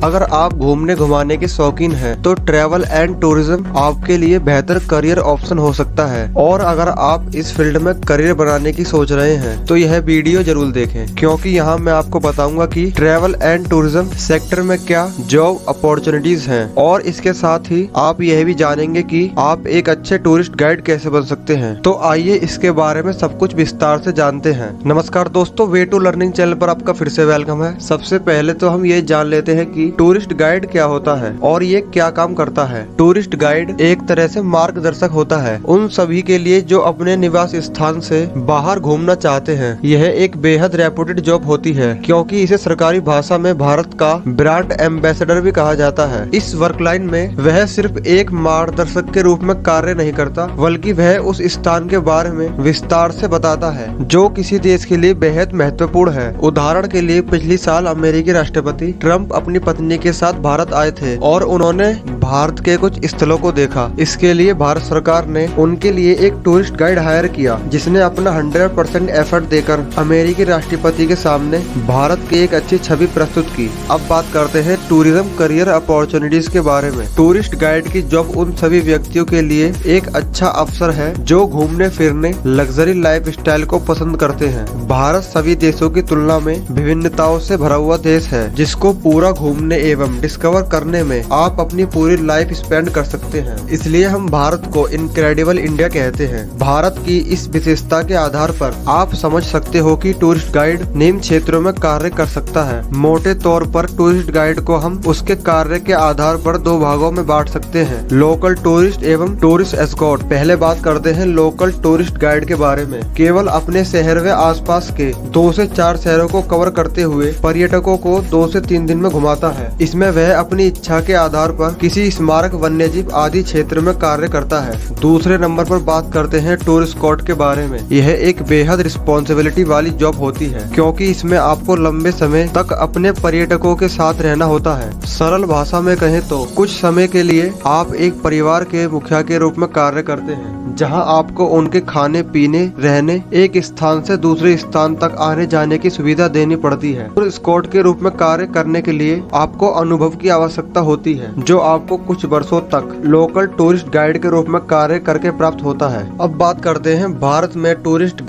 अगर आप घूमने घुमाने के शौकीन हैं, तो ट्रैवल एंड टूरिज्म आपके लिए बेहतर करियर ऑप्शन हो सकता है। और अगर आप इस फील्ड में करियर बनाने की सोच रहे हैं, तो यह वीडियो जरूर देखें, क्योंकि यहाँ मैं आपको बताऊंगा कि ट्रैवल एंड टूरिज्म सेक्टर में क्या जॉब अपॉर्चुनिटीज हैं, और इसके साथ ही आप यह भी जानेंगे कि आप एक अच्छे टूरिस्ट गाइड कैसे बन सकते हैं। तो आइए इसके बारे में सब कुछ विस्तार से जानते हैं। नमस्कार दोस्तों, वे टू लर्निंग चैनल पर आपका फिर से वेलकम है। सबसे पहले तो हम ये जान लेते हैं कि टूरिस्ट गाइड क्या होता है और ये क्या काम करता है। टूरिस्ट गाइड एक तरह से मार्गदर्शक होता है उन सभी के लिए जो अपने निवास स्थान से बाहर घूमना चाहते हैं। यह एक बेहद रेपुटेड जॉब होती है, क्योंकि इसे सरकारी भाषा में भारत का ब्रांड एम्बेसडर भी कहा जाता है। इस वर्क लाइन में वह सिर्फ एक मार्गदर्शक के रूप में कार्य नहीं करता, बल्कि वह उस स्थान के बारे में विस्तार से बताता है जो किसी देश के लिए बेहद महत्वपूर्ण है। उदाहरण के लिए पिछले साल अमेरिकी राष्ट्रपति ट्रंप अपनी पत्नी के साथ भारत आए थे और उन्होंने भारत के कुछ स्थलों को देखा। इसके लिए भारत सरकार ने उनके लिए एक टूरिस्ट गाइड हायर किया, जिसने अपना 100% एफर्ट देकर अमेरिकी राष्ट्रपति के सामने भारत की एक अच्छी छवि प्रस्तुत की। अब बात करते हैं टूरिज्म करियर अपॉर्चुनिटीज के बारे में। टूरिस्ट गाइड की जॉब उन सभी व्यक्तियों के लिए एक अच्छा अवसर है जो घूमने फिरने लग्जरी लाइफ स्टाइल को पसंद करते हैं। भारत सभी देशों की तुलना में विभिन्नताओं से भरा हुआ देश है, जिसको पूरा घूमने एवं डिस्कवर करने में आप अपनी पूरी लाइफ स्पेंड कर सकते हैं। इसलिए हम भारत को इनक्रेडिबल इंडिया कहते हैं। भारत की इस विशेषता के आधार पर आप समझ सकते हो कि टूरिस्ट गाइड निम्न क्षेत्रों में कार्य कर सकता है। मोटे तौर पर टूरिस्ट गाइड को हम उसके कार्य के आधार पर दो भागों में बांट सकते हैं, लोकल टूरिस्ट एवं टूरिस्ट एस्कॉर्ट। पहले बात करते हैं लोकल टूरिस्ट गाइड के बारे में। केवल अपने शहर व आसपास के 2 से 4 शहरों को कवर करते हुए पर्यटकों को 2 से 3 दिन में घुमाता है। इसमें वह अपनी इच्छा के आधार पर किसी स्मारक, वन्यजीव आदि क्षेत्र में कार्य करता है। दूसरे नंबर पर बात करते हैं टूर एस्कॉर्ट के बारे में। यह एक बेहद रिस्पॉन्सिबिलिटी वाली जॉब होती है, क्योंकि इसमें आपको लंबे समय तक अपने पर्यटकों के साथ रहना होता है। सरल भाषा में कहें तो कुछ समय के लिए आप एक परिवार के मुखिया के रूप में कार्य करते हैं, जहां आपको उनके खाने पीने, रहने, एक स्थान से दूसरे स्थान तक आने जाने की सुविधा देनी पड़ती है। टूर एस्कॉर्ट के रूप में कार्य करने के लिए आपको अनुभव की आवश्यकता होती है, जो आपको कुछ वर्षों तक लोकल टूरिस्ट गाइड के रूप में कार्य करके प्राप्त होता है। अब बात करते हैं भारत में टूरिस्ट